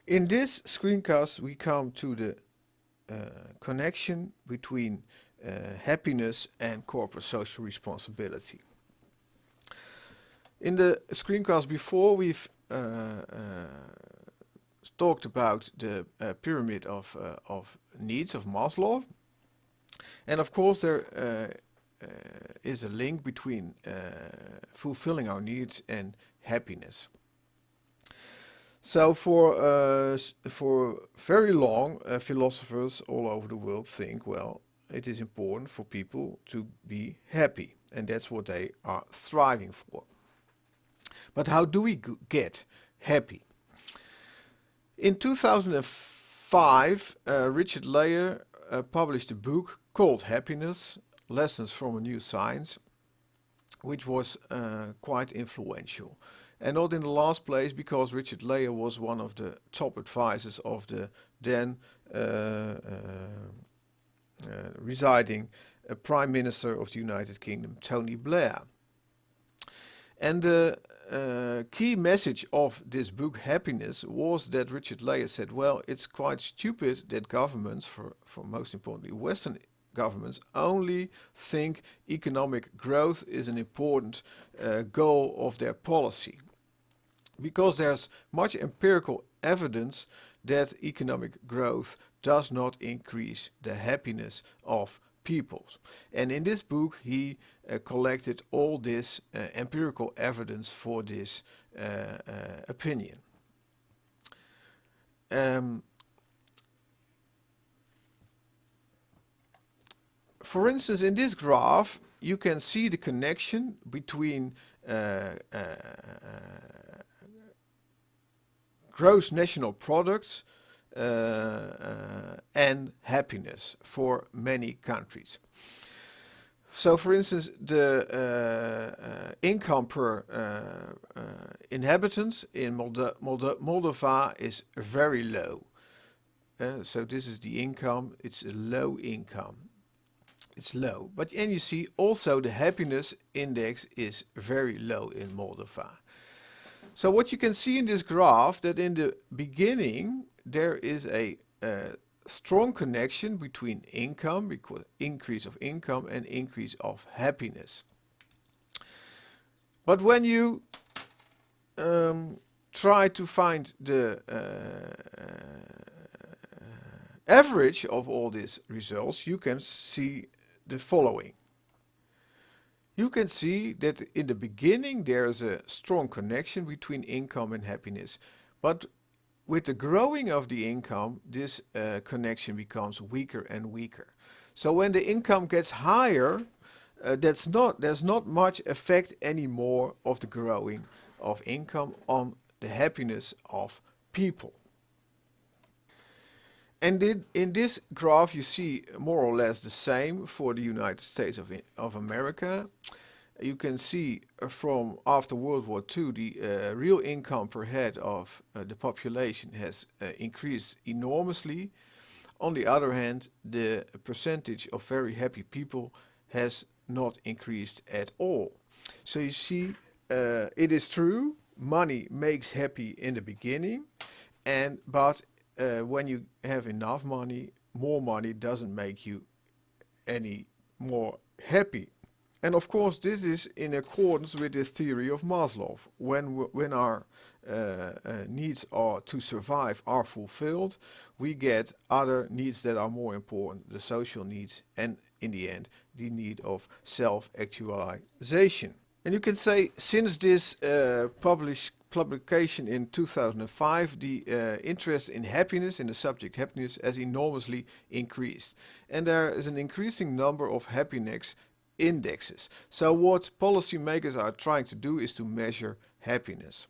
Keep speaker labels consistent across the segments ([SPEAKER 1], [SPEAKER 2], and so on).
[SPEAKER 1] In this screencast, we come to the connection between happiness and corporate social responsibility. In the screencast before, we've talked about the pyramid of needs of Maslow, and of course there is a link between fulfilling our needs and happiness. So for very long, philosophers all over the world think, well, it is important for people to be happy, and that's what they are striving for. But how do we get happy? In 2005, Richard Leyer published a book called Happiness, Lessons from a New Science, which was quite influential. And not in the last place because Richard Leyer was one of the top advisors of the then residing Prime Minister of the United Kingdom, Tony Blair. And the key message of this book, Happiness, was that Richard Leyer said, well, it's quite stupid that governments, for most importantly Western governments, only think economic growth is an important goal of their policy. Because there's much empirical evidence that economic growth does not increase the happiness of peoples. And in this book he collected all this empirical evidence for this opinion. For instance, in this graph you can see the connection between gross national product and happiness for many countries. So for instance, the income per inhabitant in Moldova is very low. So this is the income, it's a low income. It's low. And you see also the happiness index is very low in Moldova. So what you can see in this graph, that in the beginning there is a strong connection between income, because increase of income, and increase of happiness. But when you try to find the average of all these results, you can see the following. You can see that in the beginning there is a strong connection between income and happiness, but with the growing of the income, this connection becomes weaker and weaker. So when the income gets higher, there's not much effect anymore of the growing of income on the happiness of people. And in this graph you see more or less the same for the United States of America. You can see from after World War II the real income per head of the population has increased enormously. On the other hand, the percentage of very happy people has not increased at all. So you see, it is true, money makes happy in the beginning, but when you have enough money, more money doesn't make you any more happy. And of course this is in accordance with the theory of Maslow. When our needs are to survive are fulfilled, we get other needs that are more important, the social needs, and in the end the need of self-actualization. And you can say since this publication in 2005, the interest in happiness, in the subject happiness, has enormously increased. And there is an increasing number of happiness indexes. So what policymakers are trying to do is to measure happiness.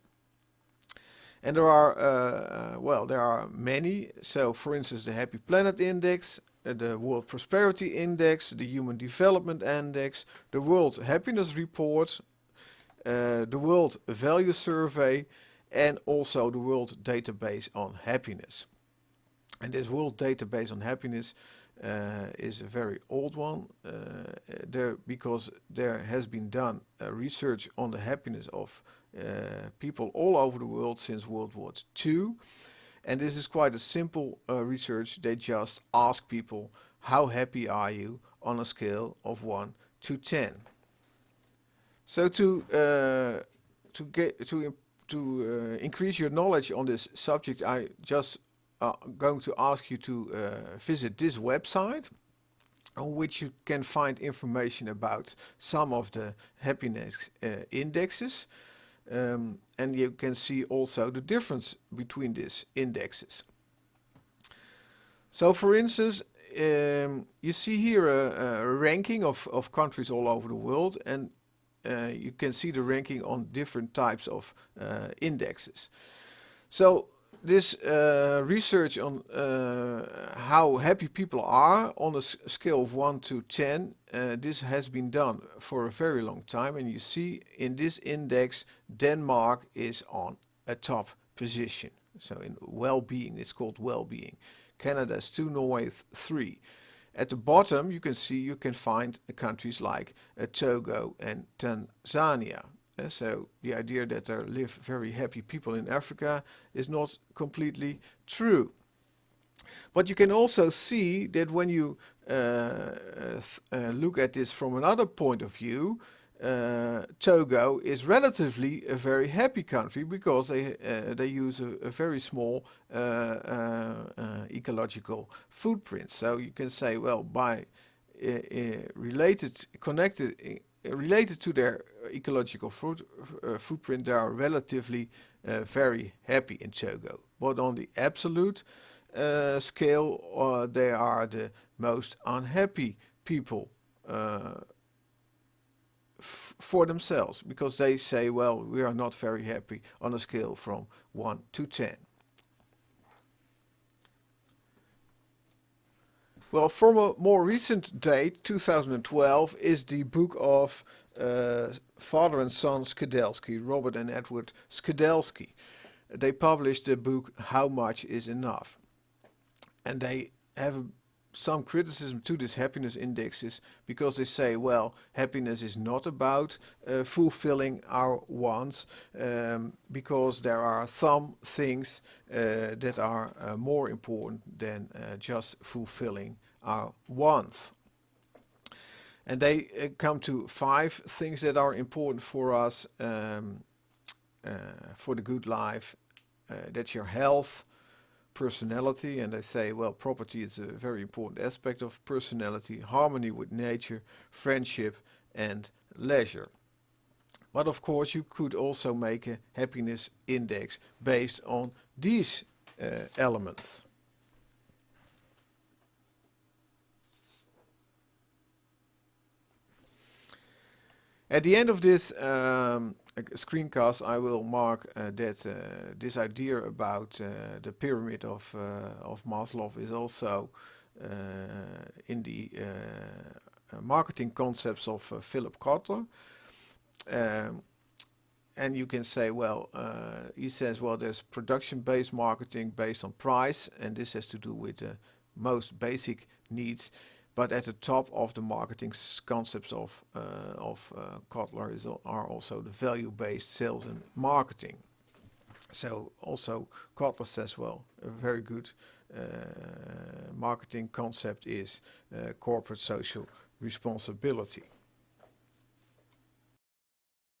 [SPEAKER 1] And there are many. So for instance, the Happy Planet Index, the World Prosperity Index, the Human Development Index, the World Happiness Report, the World Value Survey, and also the World Database on Happiness. And this World Database on Happiness is a very old one, because there has been done research on the happiness of people all over the world since World War II. And this is quite a simple research. They just ask people, how happy are you on a scale of 1 to 10? So to increase your knowledge on this subject, I just going to ask you to visit this website, on which you can find information about some of the happiness indexes, and you can see also the difference between these indexes. So for instance, you see here a ranking of countries all over the world, and you can see the ranking on different types of indexes. So this research on how happy people are on a scale of 1 to 10, this has been done for a very long time, and you see in this index Denmark is on a top position. So in well-being, it's called well-being. Canada is 2, Norway 3. At the bottom you can find countries like Togo and Tanzania. So the idea that there live very happy people in Africa is not completely true. But you can also see that when you look at this from another point of view, Togo is relatively a very happy country, because they use a very small ecological footprint. So you can say, well, by related to their ecological footprint, they are relatively very happy in Togo. But on the absolute scale, they are the most unhappy people for themselves, because they say, well, we are not very happy on a scale from 1 to 10. Well, from a more recent date, 2012, is the book of father and son Skidelsky, Robert and Edward Skidelsky. They published the book How Much is Enough? And they have some criticism to these happiness indexes, because they say, well, happiness is not about fulfilling our wants, because there are some things that are more important than just fulfilling our wants. And they come to 5 things that are important for us, for the good life. That's your health, personality, and they say, well, property is a very important aspect of personality, harmony with nature, friendship, and leisure. But of course you could also make a happiness index based on these elements. At the end of this screencast, I will mark that this idea about the pyramid of Maslow is also in the marketing concepts of Philip Kotler. And you can say, well, he says, well, there's production-based marketing based on price, and this has to do with the most basic needs. But at the top of the marketing concepts of Kotler are also the value-based sales and marketing. So also Kotler says, well, a very good marketing concept is corporate social responsibility.